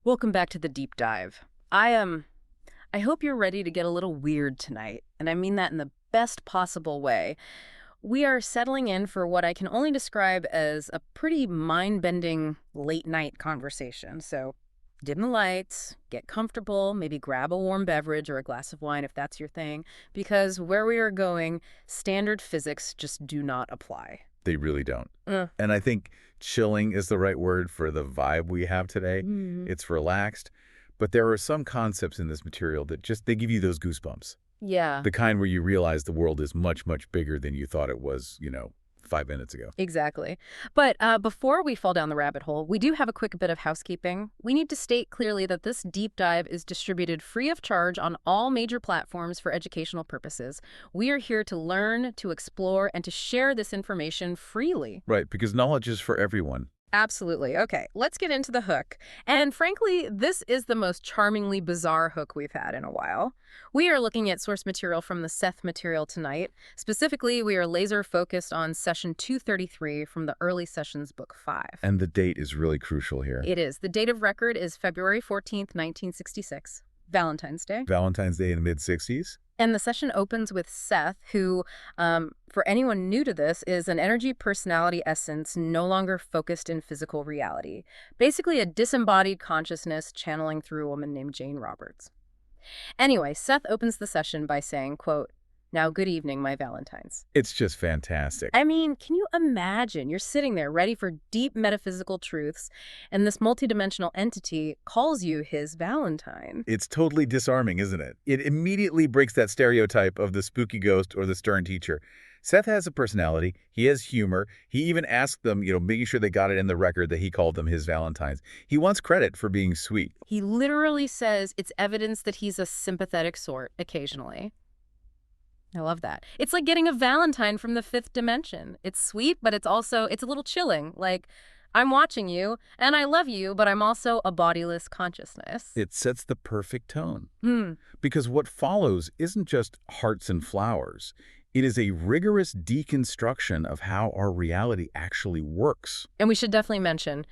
Welcome back to the deep dive. I hope you're ready to get a little weird tonight, and I mean that in the best possible way. We are settling in for what I can only describe as a pretty mind-bending late-night conversation. So, dim the lights, get comfortable, maybe grab a warm beverage or a glass of wine if that's your thing, because where we are going, standard physics just do not apply. They really don't. Uh, And I think chilling is the right word for the vibe we have today. mm, It's relaxed, but there are some concepts in this material that they give you those goosebumps. yeah. The kind where you realize the world is much, much bigger than you thought it was, 5 minutes ago. Exactly. But before we fall down the rabbit hole, we do have a quick bit of housekeeping. We need to state clearly that this deep dive is distributed free of charge on all major platforms for educational purposes. We are here to learn, to explore, and to share this information freely. Right, because knowledge is for everyone. Absolutely. Okay, let's get into the hook. And frankly, this is the most charmingly bizarre hook we've had in a while. We are looking at source material from the Seth material tonight. Specifically, we are laser focused on session 233 from the early sessions, book 5. And the date is really crucial here. It is. The date of record is February 14th, 1966, Valentine's Day. Valentine's Day in the mid-60s? And the session opens with Seth, who, for anyone new to this, is an energy personality essence no longer focused in physical reality. Basically a disembodied consciousness channeling through a woman named Jane Roberts. Anyway, Seth opens the session by saying, quote, "Now good evening, my Valentines." It's just fantastic. I mean, can you imagine? You're sitting there ready for deep metaphysical truths, and this multidimensional entity calls you his Valentine. It's totally disarming, isn't it? It immediately breaks that stereotype of the spooky ghost or the stern teacher. Seth has a personality. He has humor. He even asked them, making sure they got it in the record that he called them his Valentines. He wants credit for being sweet. He literally says it's evidence that he's a sympathetic sort occasionally. I love that. It's like getting a Valentine from the fifth dimension. It's sweet, but it's a little chilling. Like, I'm watching you, and I love you, but I'm also a bodiless consciousness. It sets the perfect tone. Hmm. Because what follows isn't just hearts and flowers. It is a rigorous deconstruction of how our reality actually works. And we should definitely mention,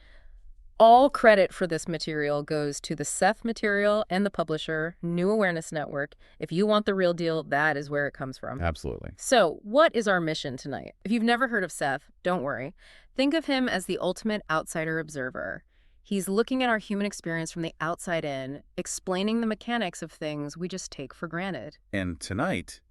all credit for this material goes to the Seth material and the publisher, New Awareness Network. If you want the real deal, that is where it comes from. Absolutely. So, what is our mission tonight? If you've never heard of Seth, don't worry. Think of him as the ultimate outsider observer. He's looking at our human experience from the outside in, explaining the mechanics of things we just take for granted. And tonight,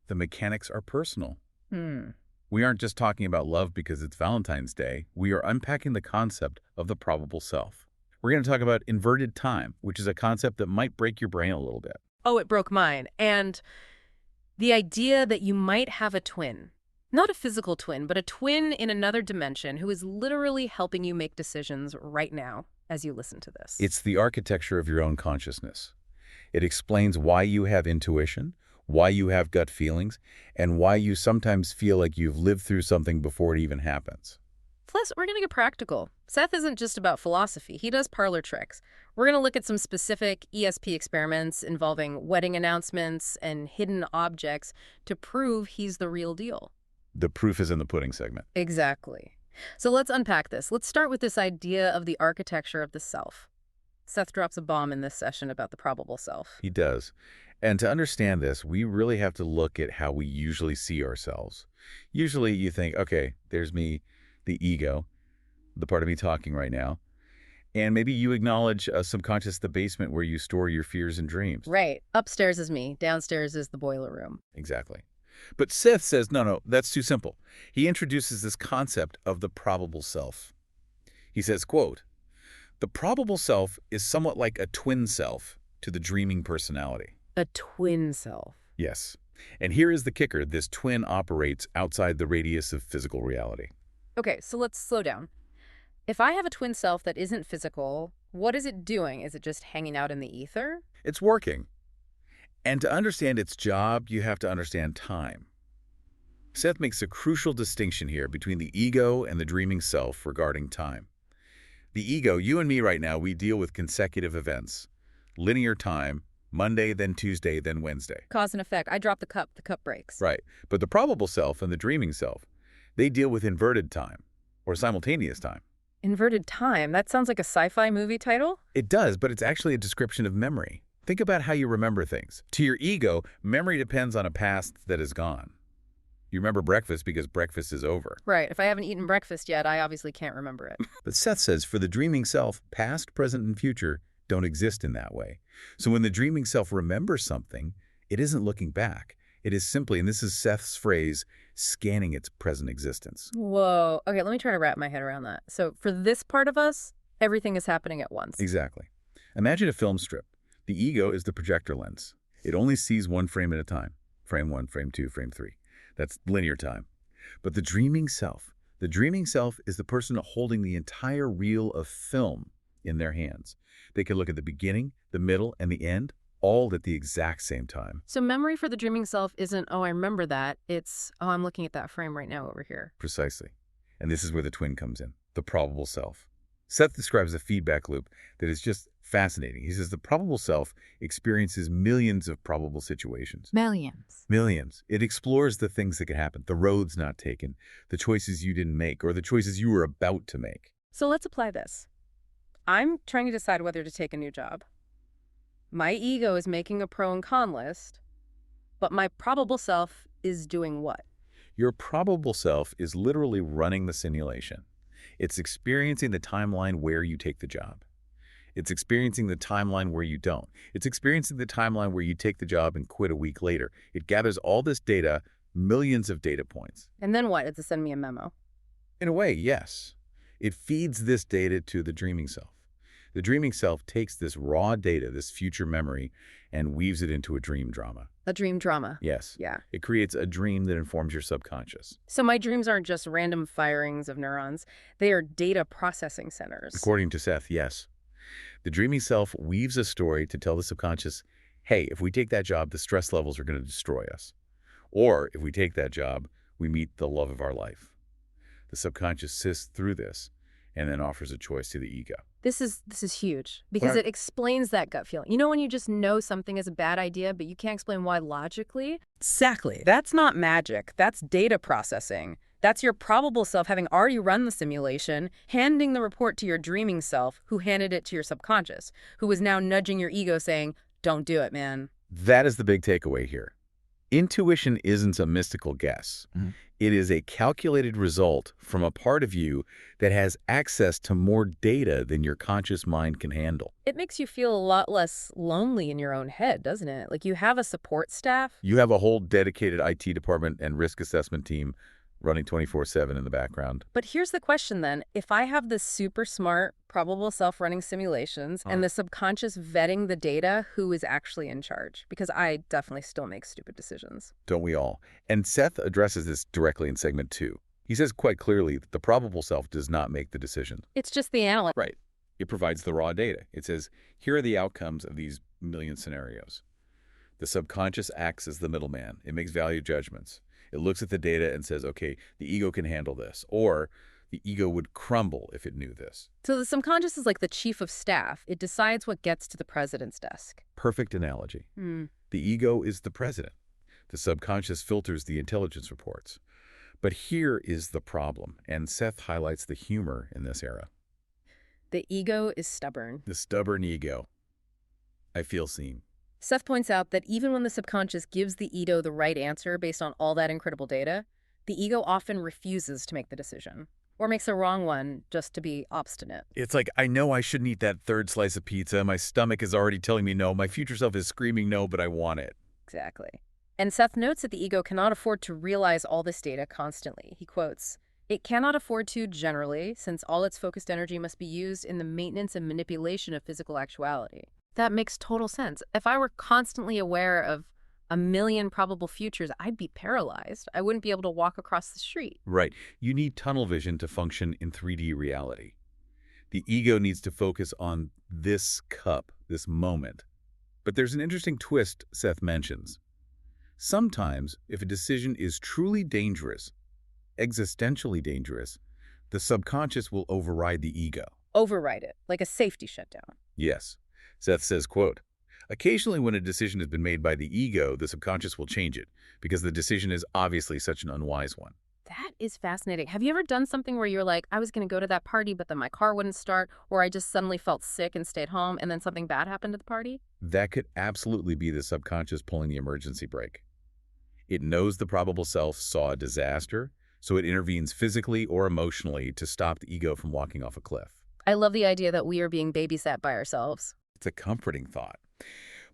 the mechanics are personal. Hmm. We aren't just talking about love because it's Valentine's Day. We are unpacking the concept of the probable self. We're going to talk about inverted time, which is a concept that might break your brain a little bit. Oh, it broke mine. And the idea that you might have a twin. Not a physical twin, but a twin in another dimension who is literally helping you make decisions right now as you listen to this. It's the architecture of your own consciousness. It explains why you have intuition, why you have gut feelings, and why you sometimes feel like you've lived through something before it even happens. Plus, we're going to get practical. Seth isn't just about philosophy. He does parlor tricks. We're going to look at some specific ESP experiments involving wedding announcements and hidden objects to prove he's the real deal. The proof is in the pudding segment. Exactly. So let's unpack this. Let's start with this idea of the architecture of the self. Seth drops a bomb in this session about the probable self. He does. And to understand this, we really have to look at how we usually see ourselves. Usually you think, okay, there's me, the ego, the part of me talking right now. And maybe you acknowledge subconscious the basement where you store your fears and dreams. Right. Upstairs is me. Downstairs is the boiler room. Exactly. But Seth says, no, that's too simple. He introduces this concept of the probable self. He says, quote, "The probable self is somewhat like a twin self to the dreaming personality." A twin self. Yes. And here is the kicker. This twin operates outside the radius of physical reality. Okay, so let's slow down. If I have a twin self that isn't physical, what is it doing? Is it just hanging out in the ether? It's working. And to understand its job, you have to understand time. Seth makes a crucial distinction here between the ego and the dreaming self regarding time. The ego, you and me right now, we deal with consecutive events. Linear time, Monday, then Tuesday, then Wednesday. Cause and effect. I drop the cup breaks. Right. But the probable self and the dreaming self, they deal with inverted time or simultaneous time. Inverted time. That sounds like a sci-fi movie title. It does, but it's actually a description of memory. Think about how you remember things. To your ego, memory depends on a past that is gone. You remember breakfast because breakfast is over. Right. If I haven't eaten breakfast yet, I obviously can't remember it. But Seth says for the dreaming self, past, present, and future don't exist in that way. So when the dreaming self remembers something, it isn't looking back. It is simply, and this is Seth's phrase, scanning its present existence. Whoa. Okay, let me try to wrap my head around that. So for this part of us, everything is happening at once. Exactly. Imagine a film strip. The ego is the projector lens. It only sees one frame at a time. Frame 1, frame 2, frame 3. That's linear time. But the dreaming self is the person holding the entire reel of film in their hands. They can look at the beginning, the middle, and the end, all at the exact same time. So memory for the dreaming self isn't, oh, I remember that. It's, oh, I'm looking at that frame right now over here. Precisely. And this is where the twin comes in, the probable self. Seth describes a feedback loop that is just fascinating. He says the probable self experiences millions of probable situations. Millions. Millions. It explores the things that could happen, the roads not taken, the choices you didn't make, or the choices you were about to make. So let's apply this. I'm trying to decide whether to take a new job. My ego is making a pro and con list, but my probable self is doing what? Your probable self is literally running the simulation. It's experiencing the timeline where you take the job. It's experiencing the timeline where you don't. It's experiencing the timeline where you take the job and quit a week later. It gathers all this data, millions of data points. And then what? Does it send me a memo? In a way, yes. It feeds this data to the dreaming self. The dreaming self takes this raw data, this future memory, and weaves it into a dream drama. A dream drama. Yes. Yeah. It creates a dream that informs your subconscious. So my dreams aren't just random firings of neurons. They are data processing centers. According to Seth, yes. The dreaming self weaves a story to tell the subconscious, hey, if we take that job, the stress levels are going to destroy us. Or if we take that job, we meet the love of our life. The subconscious sifts through this and then offers a choice to the ego. This is huge because it explains that gut feeling. You know when you just know something is a bad idea, but you can't explain why logically? Exactly. That's not magic. That's data processing. That's your probable self having already run the simulation, handing the report to your dreaming self, who handed it to your subconscious, who is now nudging your ego saying, don't do it, man. That is the big takeaway here. Intuition isn't a mystical guess. It is a calculated result from a part of you that has access to more data than your conscious mind can handle. It makes you feel a lot less lonely in your own head, doesn't it? Like you have a support staff. You have a whole dedicated IT department and risk assessment team running 24/7 in the background. But here's the question then. If I have this super smart, probable self-running simulations and the subconscious vetting the data, who is actually in charge? Because I definitely still make stupid decisions. Don't we all? And Seth addresses this directly in segment 2. He says quite clearly that the probable self does not make the decision. It's just the analyst. Right. It provides the raw data. It says, here are the outcomes of these million scenarios. The subconscious acts as the middleman. It makes value judgments. It looks at the data and says, okay, the ego can handle this. Or the ego would crumble if it knew this. So the subconscious is like the chief of staff. It decides what gets to the president's desk. Perfect analogy. The ego is the president. The subconscious filters the intelligence reports. But here is the problem, and Seth highlights the humor in this era. The ego is stubborn. The stubborn ego. I feel seen. Seth points out that even when the subconscious gives the ego the right answer based on all that incredible data, the ego often refuses to make the decision, or makes a wrong one just to be obstinate. It's like, I know I shouldn't eat that third slice of pizza. My stomach is already telling me no. My future self is screaming no, but I want it. Exactly. And Seth notes that the ego cannot afford to realize all this data constantly. He quotes, "It cannot afford to generally, since all its focused energy must be used in the maintenance and manipulation of physical actuality." That makes total sense. If I were constantly aware of a million probable futures, I'd be paralyzed. I wouldn't be able to walk across the street. Right. You need tunnel vision to function in 3D reality. The ego needs to focus on this cup, this moment. But there's an interesting twist Seth mentions. Sometimes, if a decision is truly dangerous, existentially dangerous, the subconscious will override the ego. Override it, like a safety shutdown. Yes. Seth says, quote, occasionally when a decision has been made by the ego, the subconscious will change it because the decision is obviously such an unwise one. That is fascinating. Have you ever done something where you're like, I was going to go to that party, but then my car wouldn't start, or I just suddenly felt sick and stayed home, and then something bad happened at the party? That could absolutely be the subconscious pulling the emergency brake. It knows the probable self saw a disaster, so it intervenes physically or emotionally to stop the ego from walking off a cliff. I love the idea that we are being babysat by ourselves. It's a comforting thought.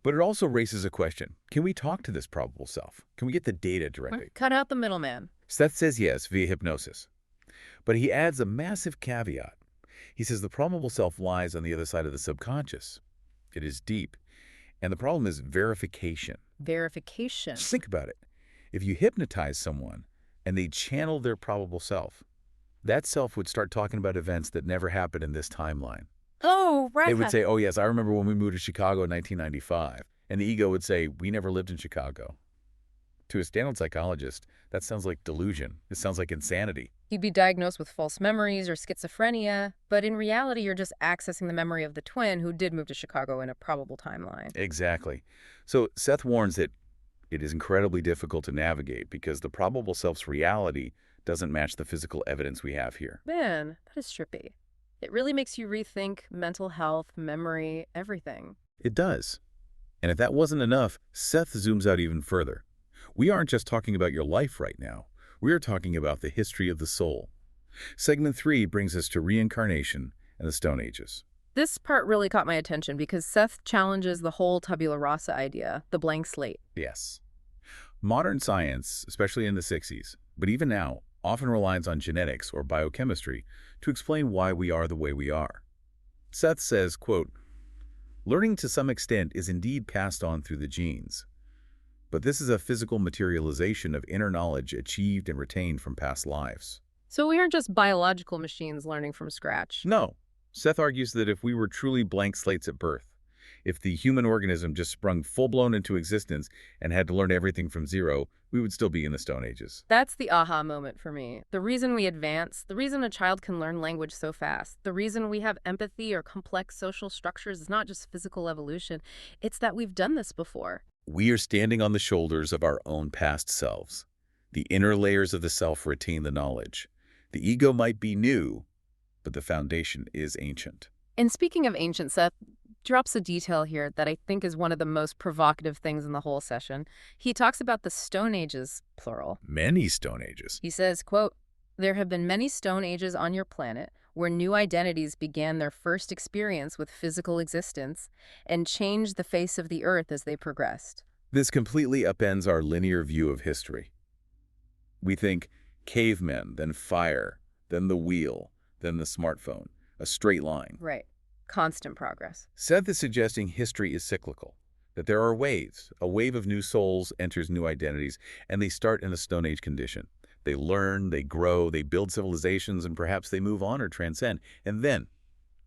But it also raises a question. Can we talk to this probable self? Can we get the data directly? Cut out the middleman. Seth says yes via hypnosis. But he adds a massive caveat. He says the probable self lies on the other side of the subconscious. It is deep. And the problem is verification. Verification. Just think about it. If you hypnotize someone and they channel their probable self, that self would start talking about events that never happened in this timeline. Oh, right. They would say, oh, yes, I remember when we moved to Chicago in 1995. And the ego would say, we never lived in Chicago. To a standard psychologist, that sounds like delusion. It sounds like insanity. You'd be diagnosed with false memories or schizophrenia, but in reality, you're just accessing the memory of the twin who did move to Chicago in a probable timeline. Exactly. So Seth warns that it is incredibly difficult to navigate because the probable self's reality doesn't match the physical evidence we have here. Man, that is trippy. It really makes you rethink mental health, memory, everything. It does. And if that wasn't enough, Seth zooms out even further. We aren't just talking about your life right now. We are talking about the history of the soul. Segment 3 brings us to reincarnation and the Stone Ages. This part really caught my attention because Seth challenges the whole tabula rasa idea, the blank slate. Yes. Modern science, especially in the 60s, but even now, often relies on genetics or biochemistry to explain why we are the way we are. Seth says, quote, learning to some extent is indeed passed on through the genes. But this is a physical materialization of inner knowledge achieved and retained from past lives. So we aren't just biological machines learning from scratch. No. Seth argues that if we were truly blank slates at birth, if the human organism just sprung full-blown into existence and had to learn everything from zero, we would still be in the Stone Ages. That's the aha moment for me. The reason we advance, the reason a child can learn language so fast, the reason we have empathy or complex social structures is not just physical evolution, it's that we've done this before. We are standing on the shoulders of our own past selves. The inner layers of the self retain the knowledge. The ego might be new, but the foundation is ancient. And speaking of ancient, Seth drops a detail here that I think is one of the most provocative things in the whole session. He talks about the Stone Ages, plural. Many Stone Ages. He says, quote, there have been many Stone Ages on your planet where new identities began their first experience with physical existence and changed the face of the earth as they progressed. This completely upends our linear view of history. We think cavemen, then fire, then the wheel, then the smartphone, a straight line. Right. Constant progress. Seth is suggesting history is cyclical, that there are waves. A wave of new souls enters new identities, and they start in a Stone Age condition. They learn, they grow, they build civilizations, and perhaps they move on or transcend. And then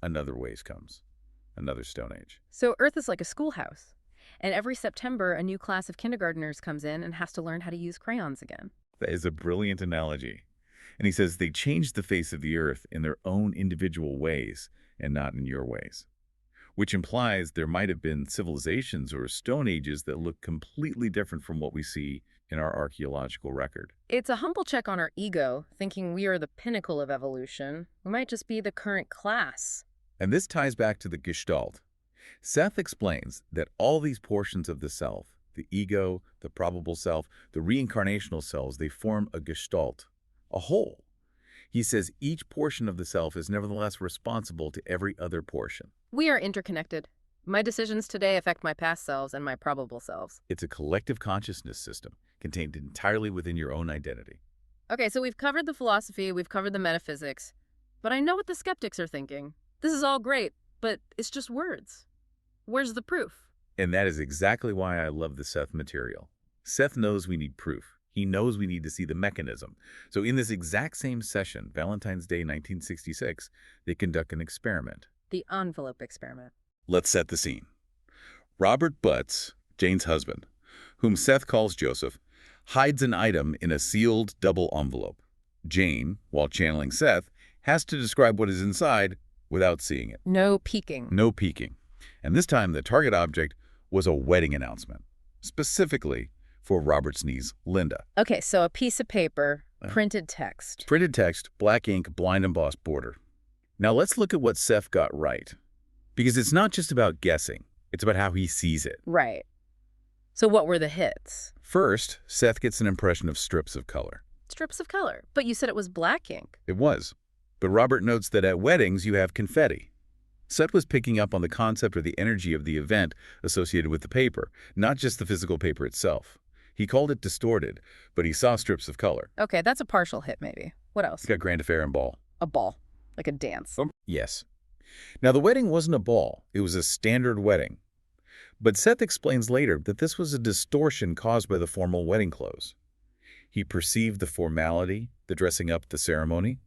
another wave comes, another Stone Age. So Earth is like a schoolhouse. And every September, a new class of kindergartners comes in and has to learn how to use crayons again. That is a brilliant analogy. And he says they changed the face of the earth in their own individual ways and not in your ways, which implies there might have been civilizations or Stone Ages that look completely different from what we see in our archaeological record. It's a humble check on our ego, thinking we are the pinnacle of evolution. We might just be the current class. And this ties back to the Gestalt. Seth explains that all these portions of the self, the ego, the probable self, the reincarnational selves, they form a Gestalt, a whole. He says each portion of the self is nevertheless responsible to every other portion. We are interconnected. My decisions today affect my past selves and my probable selves. It's a collective consciousness system contained entirely within your own identity. Okay, so we've covered the philosophy, we've covered the metaphysics, but I know what the skeptics are thinking. This is all great, but it's just words. Where's the proof? And that is exactly why I love the Seth material. Seth knows we need proof. He knows we need to see the mechanism. So in this exact same session, Valentine's Day 1966, they conduct an experiment. The envelope experiment. Let's set the scene. Robert Butts, Jane's husband, whom Seth calls Joseph, hides an item in a sealed double envelope. Jane, while channeling Seth, has to describe what is inside without seeing it. No peeking. No peeking. And this time the target object was a wedding announcement, specifically for Robert's niece, Linda. Okay, so a piece of paper Printed text. Printed text, black ink, blind embossed border. Now let's look at what Seth got right. Because it's not just about guessing. It's about how he sees it. Right. So what were the hits? First, Seth gets an impression of strips of color. Strips of color. But you said it was black ink. It was. But Robert notes that at weddings you have confetti. Seth was picking up on the concept or the energy of the event associated with the paper, not just the physical paper itself. He called it distorted, but he saw strips of color. Okay, that's a partial hit maybe. What else? He got grand affair and ball. A ball. Like a dance. Yes. Now the wedding wasn't a ball. It was a standard wedding. But Seth explains later that this was a distortion caused by the formal wedding clothes. He perceived the formality, the dressing up, the ceremony,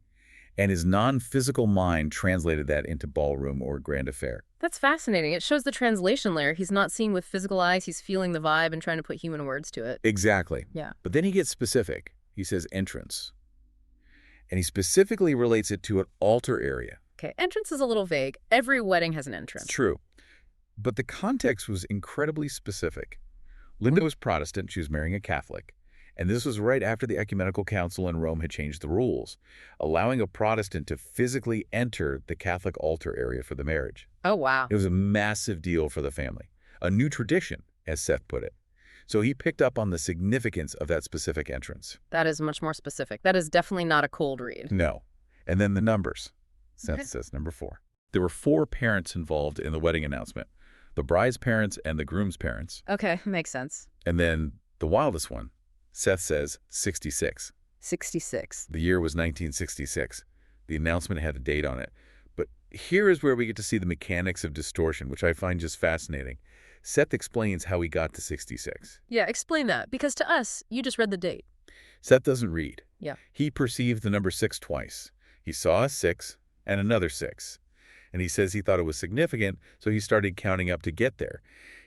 and his non-physical mind translated that into ballroom or grand affair. That's fascinating. It shows the translation layer. He's not seeing with physical eyes. He's feeling the vibe and trying to put human words to it. Exactly. Yeah. But then he gets specific. He says entrance. And he specifically relates it to an altar area. Okay, entrance is a little vague. Every wedding has an entrance. True. But the context was incredibly specific. Linda was Protestant. She was marrying a Catholic. And this was right after the Ecumenical Council in Rome had changed the rules, allowing a Protestant to physically enter the Catholic altar area for the marriage. Oh, wow. It was a massive deal for the family, a new tradition, as Seth put it. So he picked up on the significance of that specific entrance. That is much more specific. That is definitely not a cold read. No. And then the numbers. Seth says number 4. There were 4 parents involved in the wedding announcement, the bride's parents and the groom's parents. Okay, makes sense. And then the wildest one, Seth says 66. 66. The year was 1966. The announcement had a date on it. But here is where we get to see the mechanics of distortion, which I find just fascinating. Seth explains how he got to 66. Yeah, explain that. Because to us, you just read the date. Seth doesn't read. Yeah. He perceived the number 6 twice. He saw a 6 and another 6. And he says he thought it was significant, so he started counting up to get there.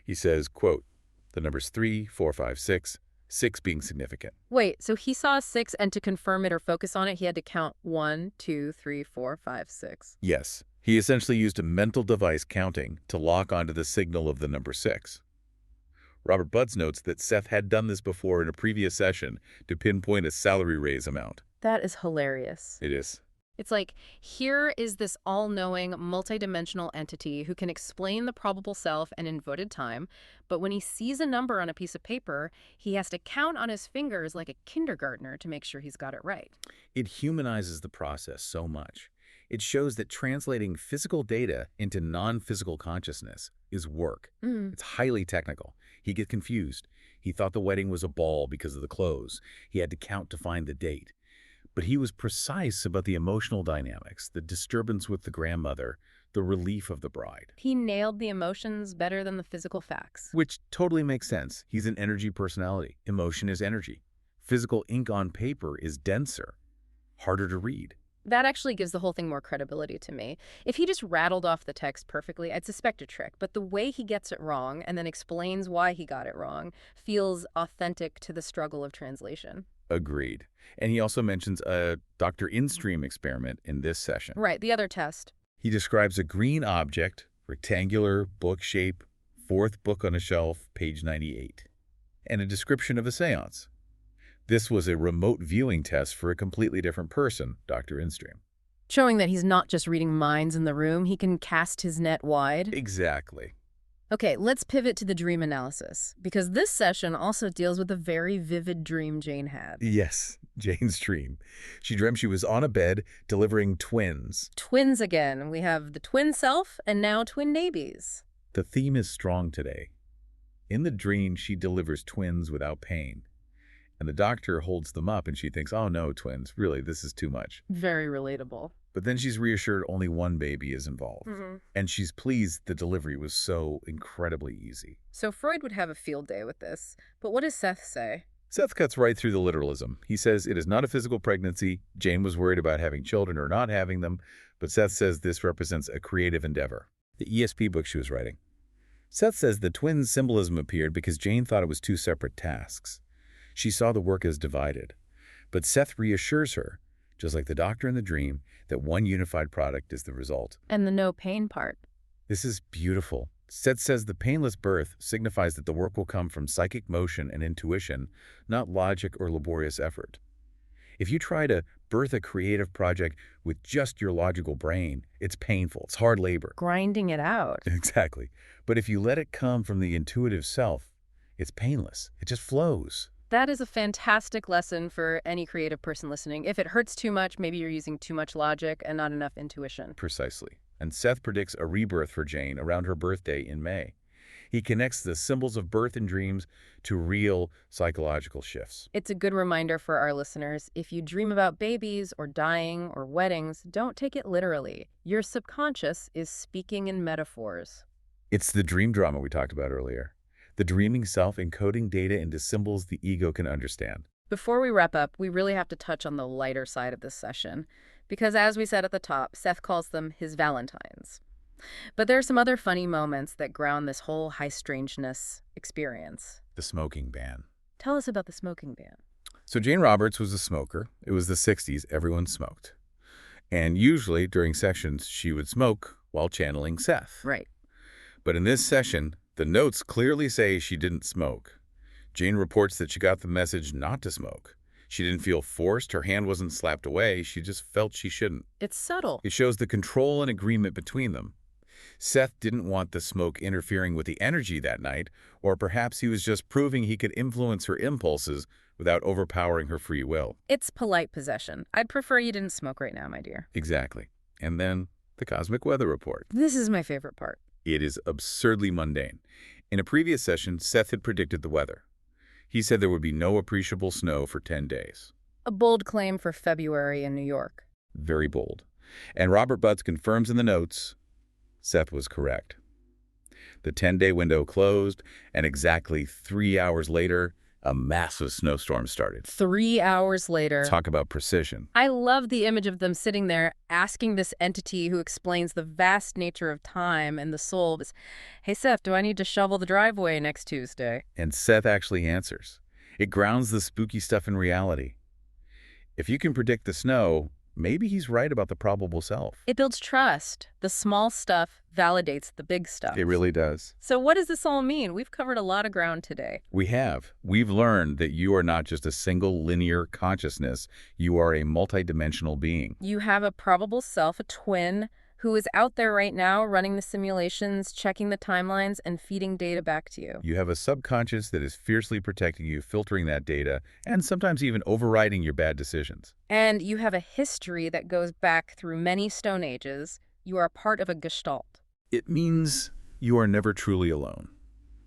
He says, quote, the numbers 3, 4, 5, 6, 6 being significant. Wait, so he saw a 6, and to confirm it or focus on it, he had to count 1, 2, 3, 4, 5, 6. Yes. He essentially used a mental device counting to lock onto the signal of the number 6. Robert Buds notes that Seth had done this before in a previous session to pinpoint a salary raise amount. That is hilarious. It is. It's like, here is this all-knowing, multidimensional entity who can explain the probable self and inverted time, but when he sees a number on a piece of paper, he has to count on his fingers like a kindergartner to make sure he's got it right. It humanizes the process so much. It shows that translating physical data into non-physical consciousness is work. It's highly technical. He gets confused. He thought the wedding was a ball because of the clothes. He had to count to find the date. But he was precise about the emotional dynamics, the disturbance with the grandmother, the relief of the bride. He nailed the emotions better than the physical facts. Which totally makes sense. He's an energy personality. Emotion is energy. Physical ink on paper is denser, harder to read. That actually gives the whole thing more credibility to me. If he just rattled off the text perfectly, I'd suspect a trick. But the way he gets it wrong and then explains why he got it wrong feels authentic to the struggle of translation. Agreed. And he also mentions a Dr. In-Stream experiment in this session. Right, the other test. He describes a green object, rectangular, book shape, 4th book on a shelf, page 98, and a description of a seance. This was a remote viewing test for a completely different person, Dr. In-Stream. Showing that he's not just reading minds in the room, he can cast his net wide. Exactly. Okay, let's pivot to the dream analysis, because this session also deals with a very vivid dream Jane had. Yes, Jane's dream. She dreamt she was on a bed delivering twins. Twins again. We have the twin self and now twin babies. The theme is strong today. In the dream, she delivers twins without pain. And the doctor holds them up and she thinks, oh no, twins, really, this is too much. Very relatable. But then she's reassured only one baby is involved. And she's pleased the delivery was so incredibly easy. So Freud would have a field day with this. But what does Seth say? Seth cuts right through the literalism. He says it is not a physical pregnancy. Jane was worried about having children or not having them. But Seth says this represents a creative endeavor. The ESP book she was writing. Seth says the twins' symbolism appeared because Jane thought it was 2 separate tasks. She saw the work as divided. But Seth reassures her, just like the doctor in the dream, that one unified product is the result. And the no pain part. This is beautiful. Seth says the painless birth signifies that the work will come from psychic motion and intuition, not logic or laborious effort. If you try to birth a creative project with just your logical brain, it's painful. It's hard labor. Grinding it out. Exactly. But if you let it come from the intuitive self, it's painless. It just flows. That is a fantastic lesson for any creative person listening. If it hurts too much, maybe you're using too much logic and not enough intuition. Precisely. And Seth predicts a rebirth for Jane around her birthday in May. He connects the symbols of birth and dreams to real psychological shifts. It's a good reminder for our listeners. If you dream about babies or dying or weddings, don't take it literally. Your subconscious is speaking in metaphors. It's the dream drama we talked about earlier. The dreaming self encoding data into symbols the ego can understand. Before we wrap up, we really have to touch on the lighter side of this session, because as we said at the top, Seth calls them his Valentines. But there are some other funny moments that ground this whole high strangeness experience. The smoking ban. Tell us about the smoking ban. So Jane Roberts was a smoker. It was the 60s. Everyone smoked. And usually during sessions, she would smoke while channeling Seth. Right. But in this session, the notes clearly say she didn't smoke. Jane reports that she got the message not to smoke. She didn't feel forced. Her hand wasn't slapped away. She just felt she shouldn't. It's subtle. It shows the control and agreement between them. Seth didn't want the smoke interfering with the energy that night, or perhaps he was just proving he could influence her impulses without overpowering her free will. It's polite possession. I'd prefer you didn't smoke right now, my dear. Exactly. And then the cosmic weather report. This is my favorite part. It is absurdly mundane. In a previous session, Seth had predicted the weather. He said there would be no appreciable snow for 10 days. A bold claim for February in New York. Very bold. And Robert Butts confirms in the notes, Seth was correct. The 10-day window closed, and exactly 3 hours later, a massive snowstorm started. 3 hours later. Talk about precision. I love the image of them sitting there asking this entity who explains the vast nature of time and the soul, hey, Seth, do I need to shovel the driveway next Tuesday? And Seth actually answers. It grounds the spooky stuff in reality. If you can predict the snow, maybe he's right about the probable self. It builds trust. The small stuff validates the big stuff. It really does. So what does this all mean? We've covered a lot of ground today. We have. We've learned that you are not just a single linear consciousness. You are a multidimensional being. You have a probable self, a twin, who is out there right now running the simulations, checking the timelines, and feeding data back to you. You have a subconscious that is fiercely protecting you, filtering that data, and sometimes even overriding your bad decisions. And you have a history that goes back through many stone ages. You are part of a gestalt. It means you are never truly alone.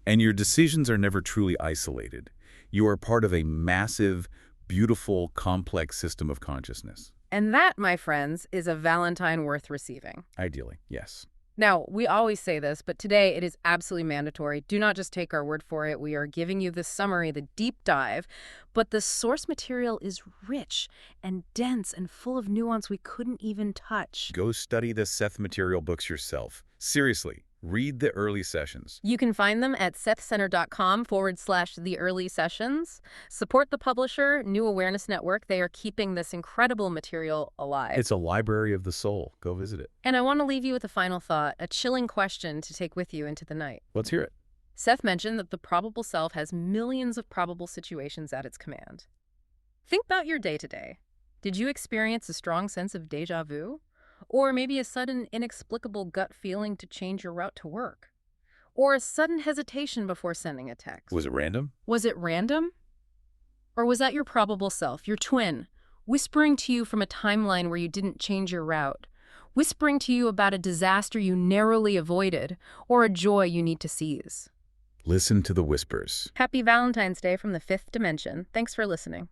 And your decisions are never truly isolated. You are part of a massive, beautiful, complex system of consciousness. And that, my friends, is a Valentine worth receiving. Ideally, yes. Now, we always say this, but today it is absolutely mandatory. Do not just take our word for it. We are giving you the summary, the deep dive, but the source material is rich and dense and full of nuance we couldn't even touch. Go study the Seth material books yourself. Seriously, read the early sessions. You can find them at sethcenter.com/the early sessions. Support the publisher, New Awareness Network. They are keeping this incredible material alive. It's a library of the soul. Go visit it. And I want to leave you with a final thought, a chilling question to take with you into the night. Let's hear it. Seth mentioned that the probable self has millions of probable situations at its command. Think about your day today. Did you experience a strong sense of déjà vu? Or maybe a sudden, inexplicable gut feeling to change your route to work? Or a sudden hesitation before sending a text? Was it random? Was it random? Or was that your probable self, your twin, whispering to you from a timeline where you didn't change your route? Whispering to you about a disaster you narrowly avoided, or a joy you need to seize? Listen to the whispers. Happy Valentine's Day from the fifth dimension. Thanks for listening.